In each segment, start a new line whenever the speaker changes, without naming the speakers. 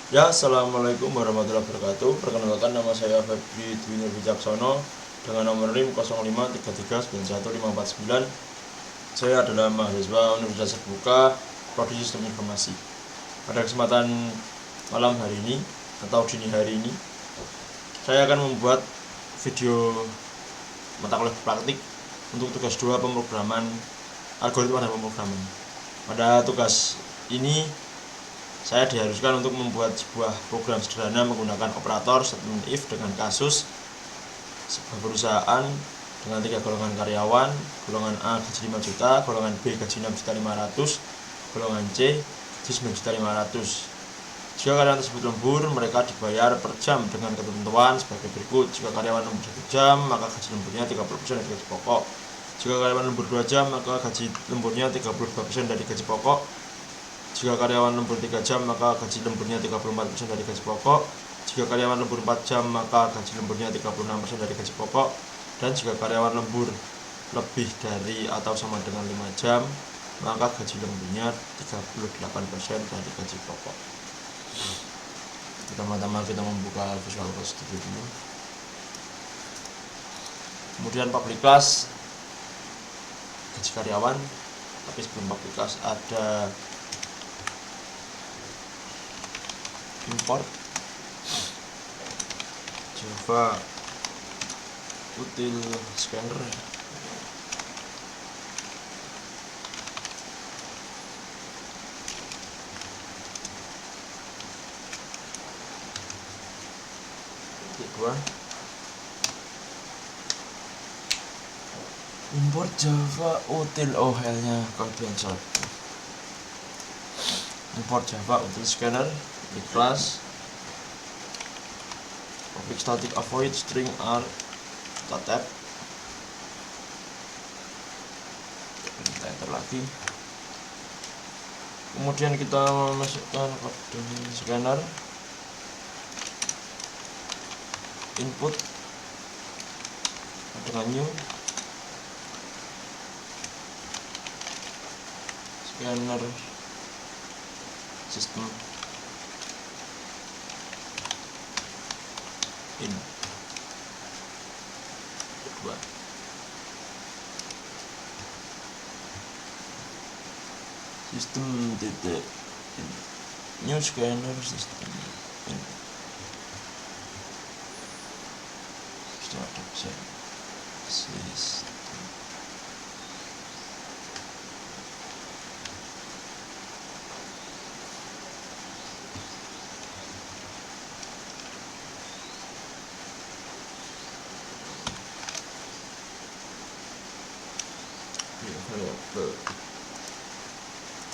Ya, assalamualaikum warahmatullahi wabarakatuh. Perkenalkan, nama saya Febri Dwi Nur Wicaksono dengan nomor NIM 0533915549. Saya adalah mahasiswa Universitas Terbuka Prodi Sistem Informasi. Pada kesempatan malam hari ini atau dini hari ini, saya akan membuat video mata kuliah praktik untuk tugas 2 pemrograman algoritma dan pemrograman. Pada tugas ini saya diharuskan untuk membuat sebuah program sederhana menggunakan operator statement if dengan kasus sebuah perusahaan dengan 3 golongan karyawan, golongan A gaji 5 juta, golongan B gaji 6.500.000, golongan C gaji 9.500.000. Jika karyawan tersebut lembur, mereka dibayar per jam dengan ketentuan sebagai berikut. Jika karyawan lembur 1 jam, maka gaji lemburnya 30% dari gaji pokok. Jika karyawan lembur 2 jam, maka gaji lemburnya 32% dari gaji pokok. Jika karyawan lembur 3 jam, maka gaji lemburnya 34% dari gaji pokok. Jika karyawan lembur 4 jam, maka gaji lemburnya 36% dari gaji pokok. Dan jika karyawan lembur lebih dari atau sama dengan 5 jam, maka gaji lemburnya 38% dari gaji pokok. Pertama-tama kita membuka Visual Code Studio dulu. Kemudian public class gaji karyawan. Tapi sebelum public class ada import Java util scanner. Kedua, import Java util nya kelebihan 1. Import Java util scanner di kelas public static avoid string r tab. Kita enter lagi. Kemudian kita memasukkan kode scanner input dengan new scanner system in kedua. Sistem titik in new scanner system in system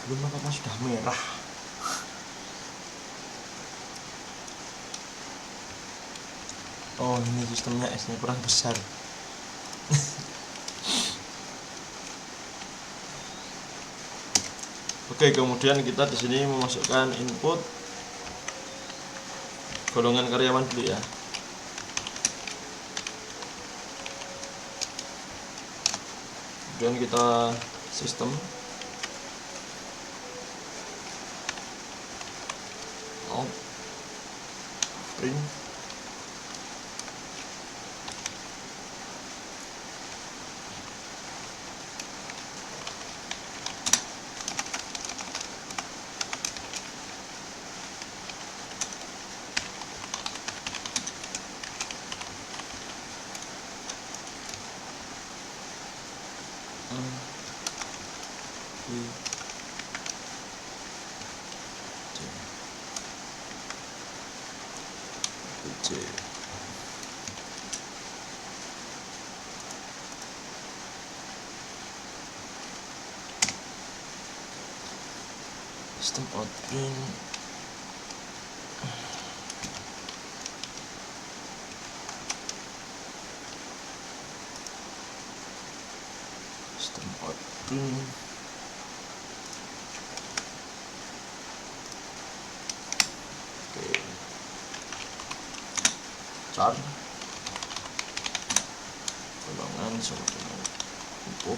belum apa sudah merah. Oh, ini sistemnya S-nya kurang besar. Oke, kemudian kita di sini memasukkan input golongan karyawan dulu ya. Kemudian kita sistem out print C. Sistem out print sistem out print char golongan sama dengan input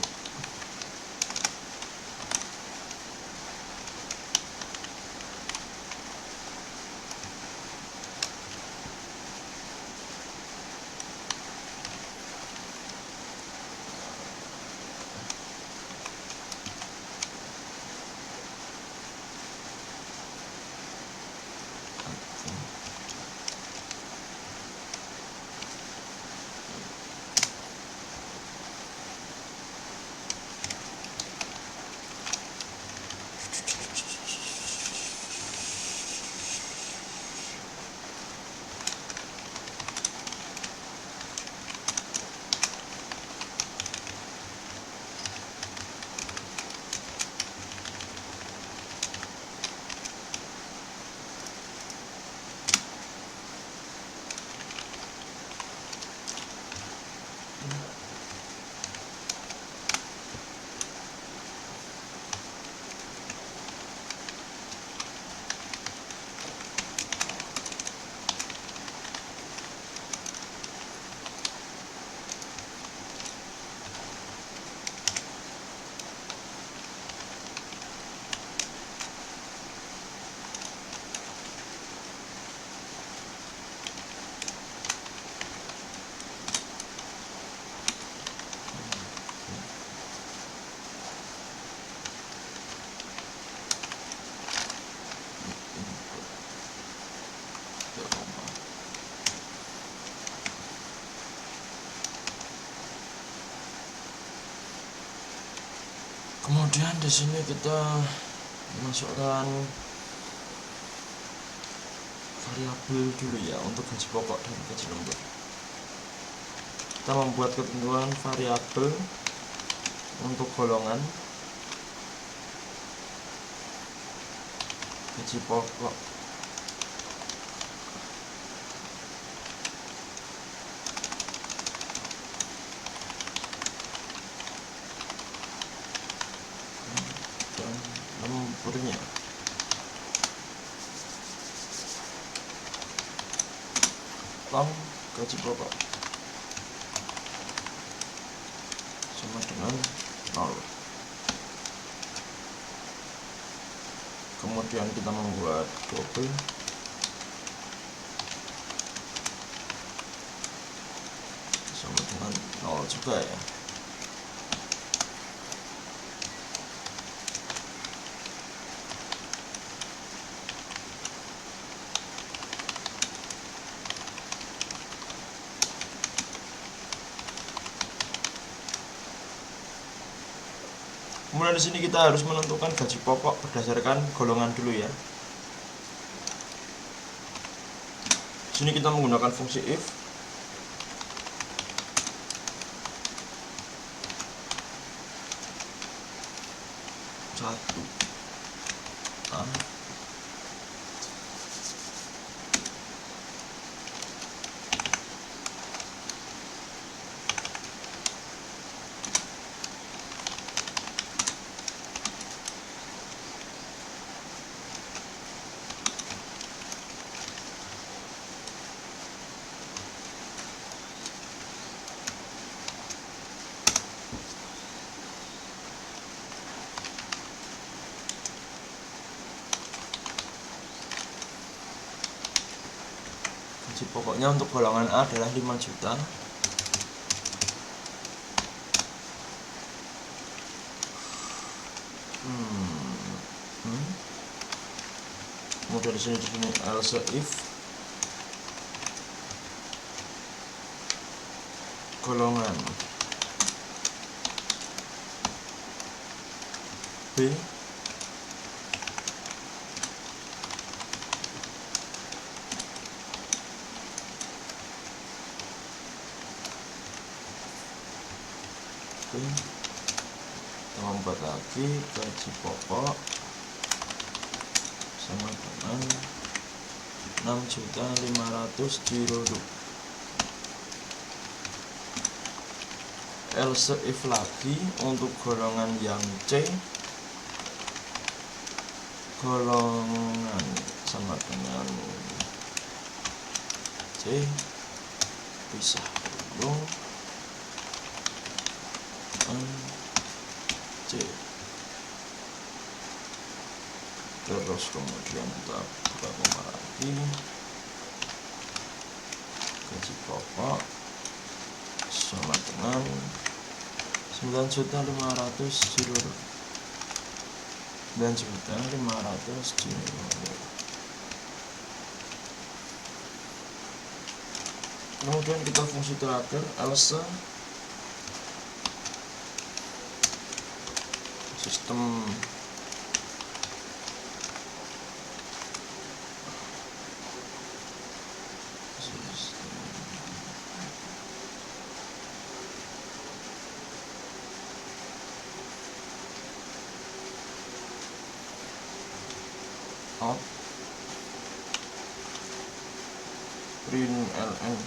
Kemudian di sini kita masukkan variabel dulu ya untuk gaji pokok dan gaji lembur. Kita membuat ketentuan variabel untuk golongan gaji pokok. Dan lemburnya. Tong gaji pokok sama dengan 0. Kemudian kita membuat double sama dengan 0 juga ya. Kemudian di sini kita harus menentukan gaji pokok berdasarkan golongan dulu ya. Di sini kita menggunakan fungsi if. Satu A gaji pokoknya untuk golongan A adalah 5 juta. Kemudian di sini else if golongan B kita membuat lagi gaji pokok sama dengan 6.500.000 diruduk. Else if lagi untuk golongan yang C, golongan sama dengan C pisah dulu C, terus kemudian kita buka koma lagi gaji pokok sama dengan 9.500.000 dan 9.500.000. Kemudian kita fungsi terakhir else sistem out print ln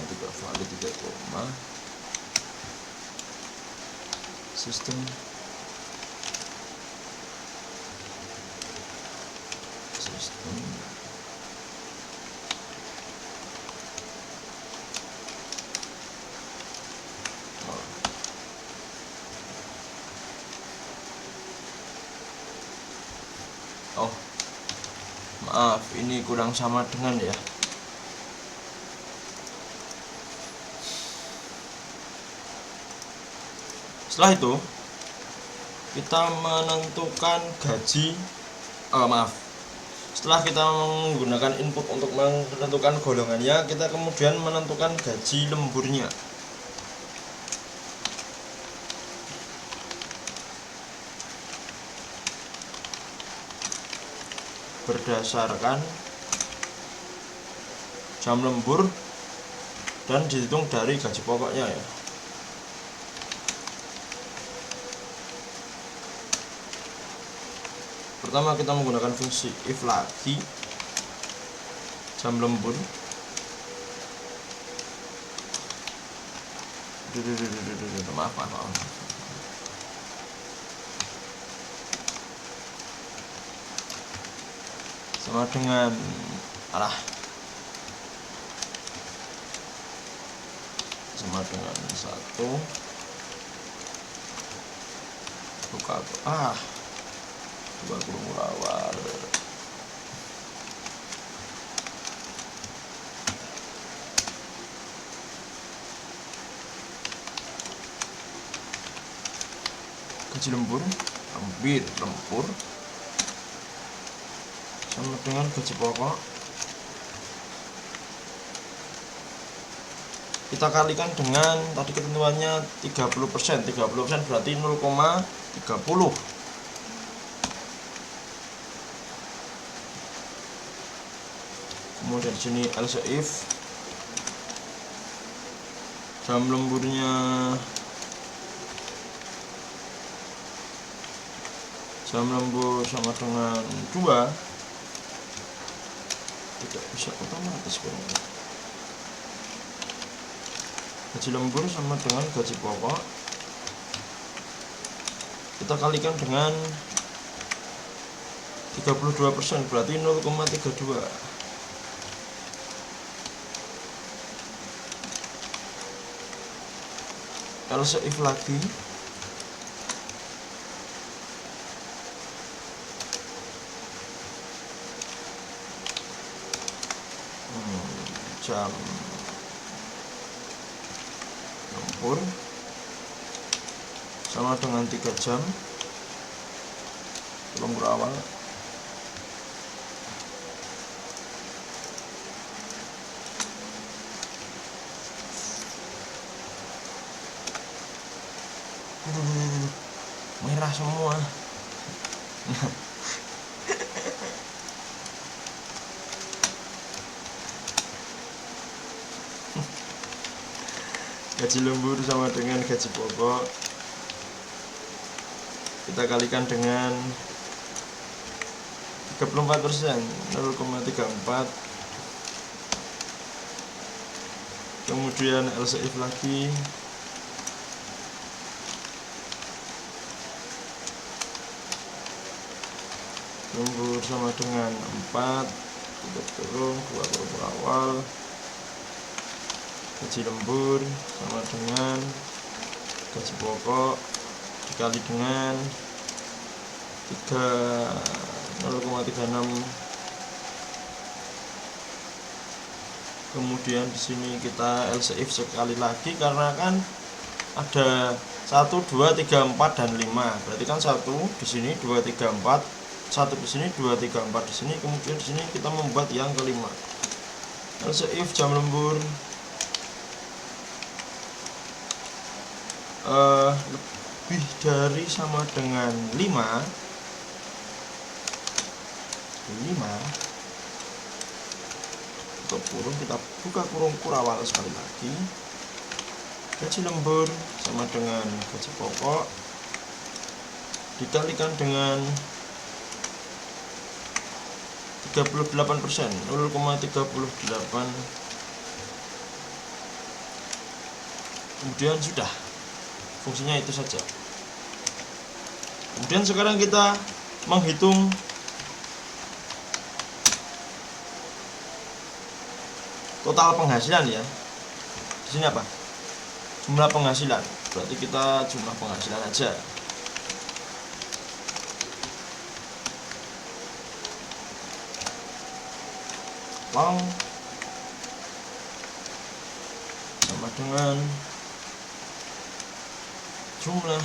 tidak valid, tidak koma sistem oh maaf ini kurang sama dengan ya. Setelah itu kita menentukan gaji, setelah kita menggunakan input untuk menentukan golongannya, kita kemudian menentukan gaji lemburnya. Berdasarkan jam lembur dan dihitung dari gaji pokoknya ya. Pertama kita menggunakan fungsi if lagi jam lembur maaf sama dengan sama dengan 1 buka dua kurung awal gaji lembur hampir lembur sama dengan gaji pokok, kita kalikan dengan tadi ketentuannya 30%. 30% berarti 0,30. Kemudian di sini else if jam lemburnya sama dengan 2, tidak bisa otomatis kan. Gaji lembur sama dengan gaji pokok, kita kalikan dengan 32%, berarti 0,32. Else if lagi jam lembur sama dengan 3 jam lembur awal, merah semua. Gaji lembur sama dengan gaji pokok, kita kalikan dengan 34%, 0,34. Kemudian else if lagi lembur sama dengan 4, kita turun 2 per awal, gaji lembur sama dengan gaji pokok dikali dengan 0,36. Kemudian di sini kita else if sekali lagi karena kan ada 1, 2, 3, 4 dan 5. Berarti kan 1 di sini, 2, 3, 4, 1 di sini, 2, 3, 4 di sini. Kemudian di sini kita membuat yang kelima. Else if jam lembur lebih dari sama dengan 5, untuk kurung, kita buka kurung kurawal sekali lagi. Gaji lembur sama dengan gaji pokok dikalikan dengan 38%, 0,38. Kemudian sudah, fungsinya itu saja. Kemudian sekarang kita menghitung total penghasilan ya. Di sini apa? Jumlah penghasilan. Berarti kita jumlah penghasilan aja. Long sama dengan jumlah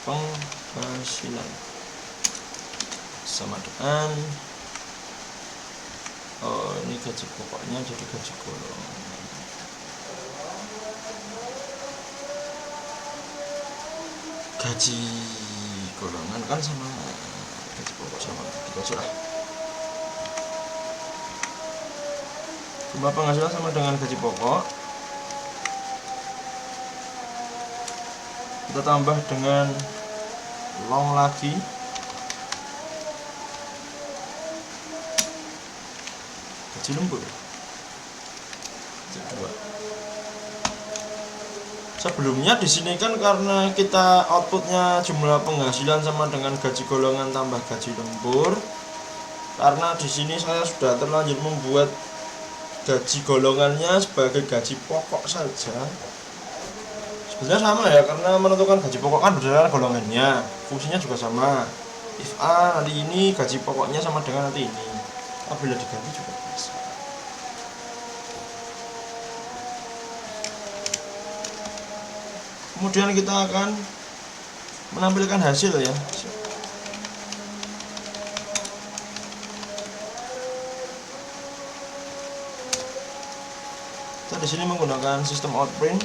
penghasilan sama dengan ini gaji pokoknya jadi gaji golongan. Gaji golongan kan sama gaji pokok sama kita sudah. Jumlah penghasilan sama dengan gaji pokok. Kita tambah dengan long lagi. Gaji lembur. Sebelumnya di sini kan karena kita outputnya jumlah penghasilan sama dengan gaji golongan tambah gaji lembur. Karena di sini saya sudah terlanjur membuat gaji golongannya sebagai gaji pokok saja. Sebenarnya sama ya, karena menentukan gaji pokok kan berdasarkan golongannya, fungsinya juga sama. If A nanti ini gaji pokoknya sama dengan nanti ini, apabila diganti juga bisa. Kemudian kita akan menampilkan hasil ya. Kita di sini menggunakan sistem outprint.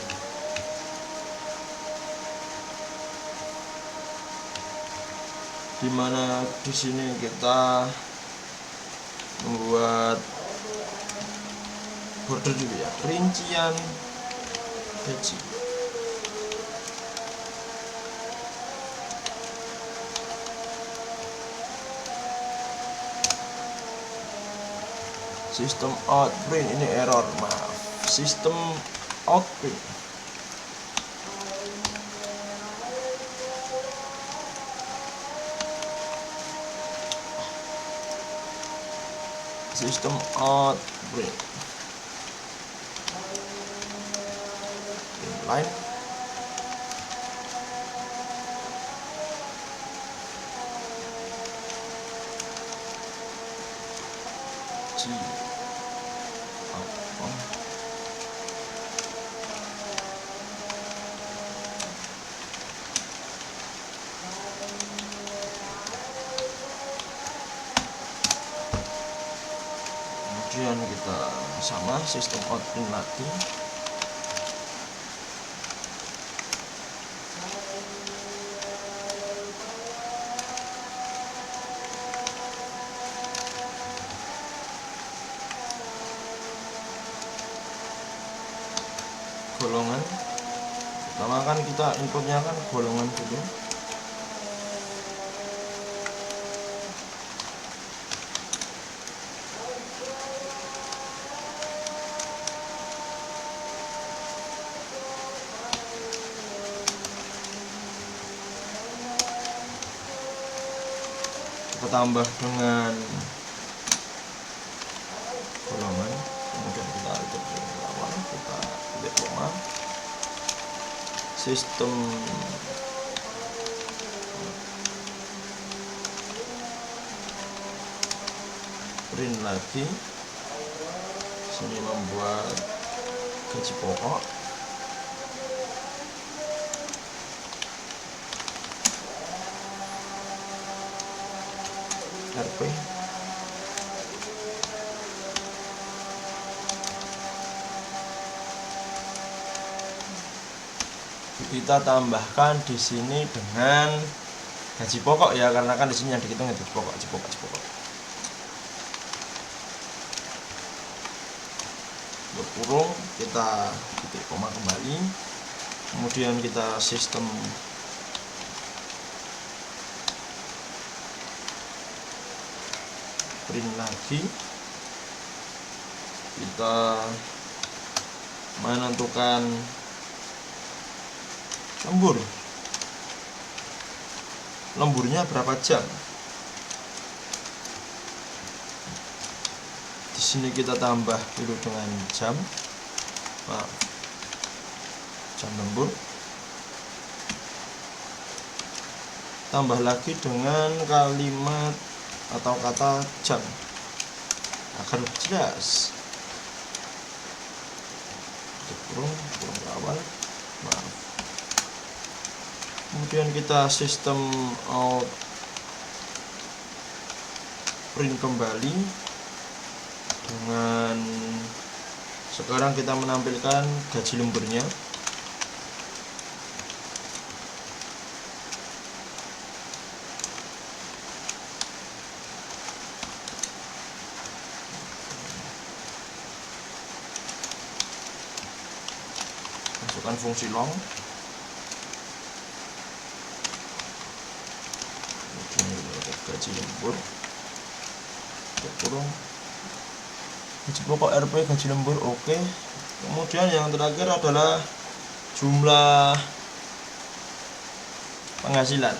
Dimana di sini kita membuat border dulu ya, rincian gaji. Sistem outprint ini error, maaf. Sistem outprint. Sistem outprint inline kemudian kita sama sistem outprint lagi. Golongan pertama kan kita inputnya kan golongan dulu. Kita tambah dengan golongan, kemudian kita tutup awal, kita titik koma, sistem print lagi. Sini membuat gaji pokok. RP kita tambahkan di sini dengan gaji pokok ya, karena kan di sini yang dihitung gaji pokok. Untuk kurung kita titik koma kembali, kemudian kita sistem print lagi. Kita menentukan lemburnya berapa jam. Di sini kita tambah dulu dengan jam lembur, tambah lagi dengan kalimat atau kata jam agar jelas. Kurung awal, maaf. Kemudian kita sistem out print kembali dengan sekarang kita menampilkan gaji lemburnya. Masukkan fungsi long, gaji lembur, kurung gaji pokok RP, gaji lembur, oke. Kemudian yang terakhir adalah jumlah penghasilan.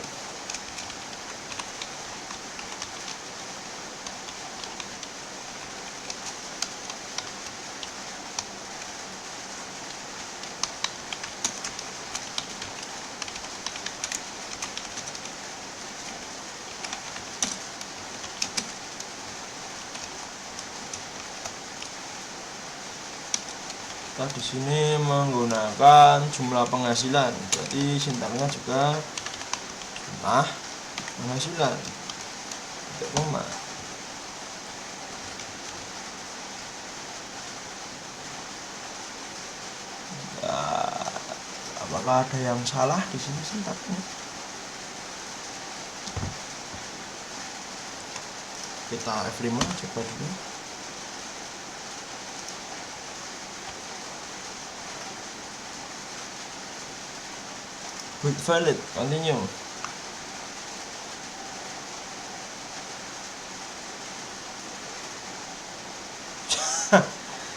Kita di sini menggunakan jumlah penghasilan, jadi sintaknya juga jumlah penghasilan, tidak koma. Ya, apakah ada yang salah di sini sintaknya? Kita F5 coba dulu. With valid, continue.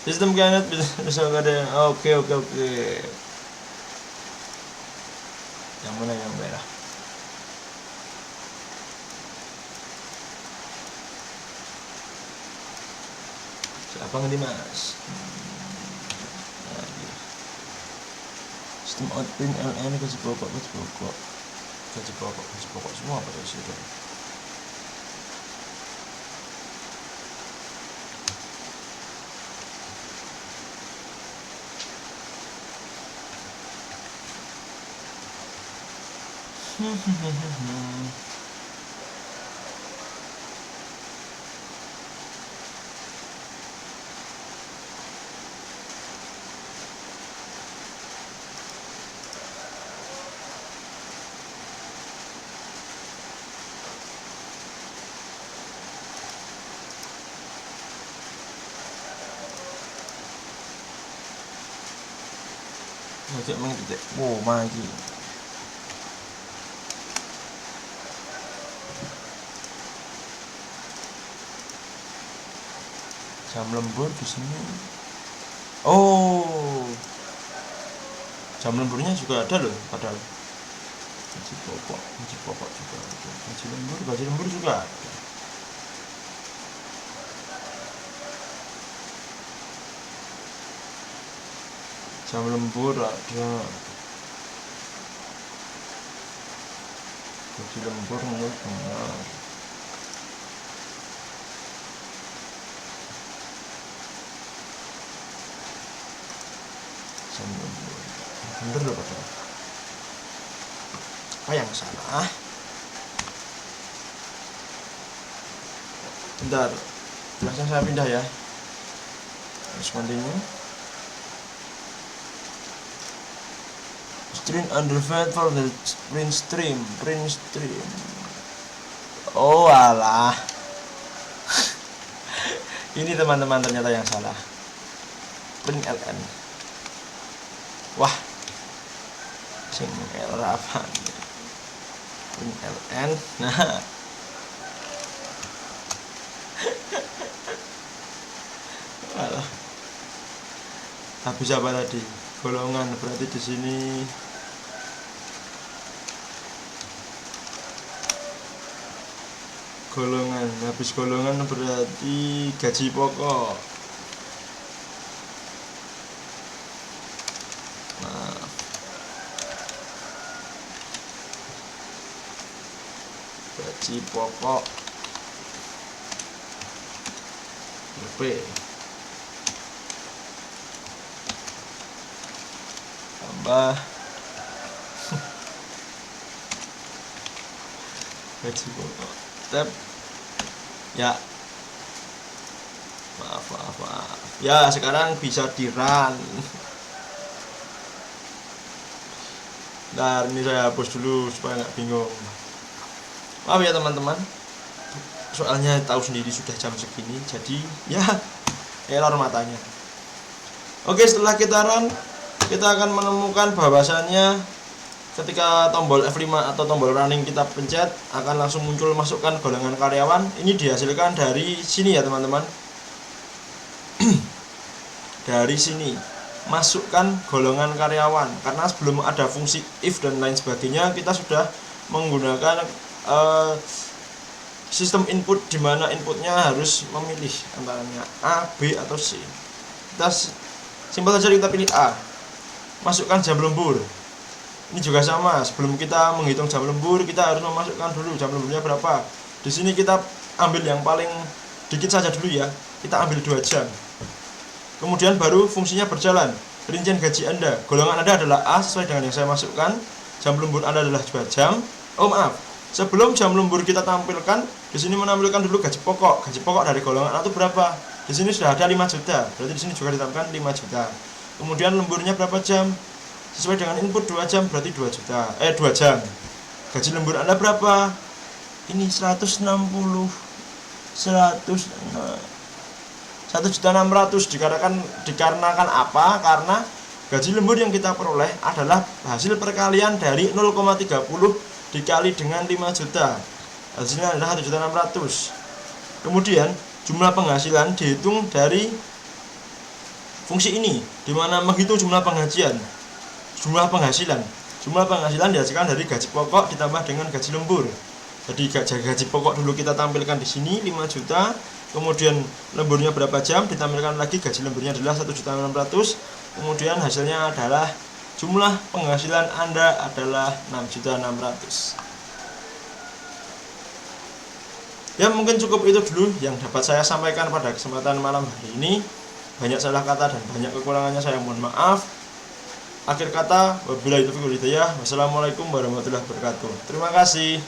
Sistem kianat bisa ada. Oke. Yang mana yang merah? Siapa ngerti mas? Sistem outprint LN gaji pokok semua pada situ. Ngajak mengikuti. Oh, maju. Jam lembur di sini. Oh, jam lemburnya juga ada loh, padahal. Gaji pokok juga ada. Gaji lembur juga ada. Jam lembur ada. Gaji lembur menurut benar. Jam lembur bener loh padahal. Apa yang salah? Bentar, langsung saya pindah ya. Terus continue. String underfed for the print stream. Oh alah. Ini teman-teman ternyata yang salah. Print LN. Wah, sing error apa? Print LN. Nah. Alah. Habis apa tadi? Golongan, berarti di sini golongan, habis golongan berarti gaji pokok. Maaf. Gaji pokok P tambah gaji pokok tab ya. Maaf ya, sekarang bisa di run. Nah, ini saya hapus dulu supaya nggak bingung. Maaf ya teman-teman, soalnya tahu sendiri sudah jam segini, jadi ya error matanya. Oke, setelah kita run, kita akan menemukan bahwasannya ketika tombol F5 atau tombol running kita pencet, akan langsung muncul masukkan golongan karyawan. Ini dihasilkan dari sini ya teman-teman. Dari sini masukkan golongan karyawan, karena sebelum ada fungsi if dan lain sebagainya, kita sudah menggunakan sistem input, di mana inputnya harus memilih antaranya A, B atau C. Kita simpel saja, kita pilih A, masukkan jam lembur. Ini juga sama, sebelum kita menghitung jam lembur, kita harus memasukkan dulu jam lemburnya berapa. Di sini kita ambil yang paling dikit saja dulu ya, kita ambil 2 jam. Kemudian baru fungsinya berjalan. Rincian gaji Anda, golongan Anda adalah A sesuai dengan yang saya masukkan. Jam lembur Anda adalah 2 jam. Oh maaf, sebelum jam lembur kita tampilkan, di sini menampilkan dulu gaji pokok. Gaji pokok dari golongan A itu berapa? Di sini sudah ada 5 juta. Berarti di sini juga ditampilkan 5 juta. Kemudian lemburnya berapa jam? Sesuai dengan input 2 jam, berarti 2 jam. Gaji lembur Anda berapa? Ini 160 1.600.000 dikarenakan apa? Karena gaji lembur yang kita peroleh adalah hasil perkalian dari 0,30 dikali dengan 5 juta. Hasilnya adalah 1.600.000. Kemudian jumlah penghasilan dihitung dari fungsi ini, di mana menghitung jumlah penghasilan. Jumlah penghasilan dihasilkan dari gaji pokok ditambah dengan gaji lembur. Jadi gaji pokok dulu kita tampilkan di sini 5 juta. Kemudian lemburnya berapa jam, ditampilkan lagi gaji lemburnya adalah 1.600.000. Kemudian hasilnya adalah jumlah penghasilan Anda adalah 6.600.000. Ya, mungkin cukup itu dulu yang dapat saya sampaikan pada kesempatan malam hari ini. Banyak salah kata dan banyak kekurangannya, saya mohon maaf. Akhir kata, wabillahi taufiq wal hidayah. Wassalamualaikum warahmatullahi wabarakatuh. Terima kasih.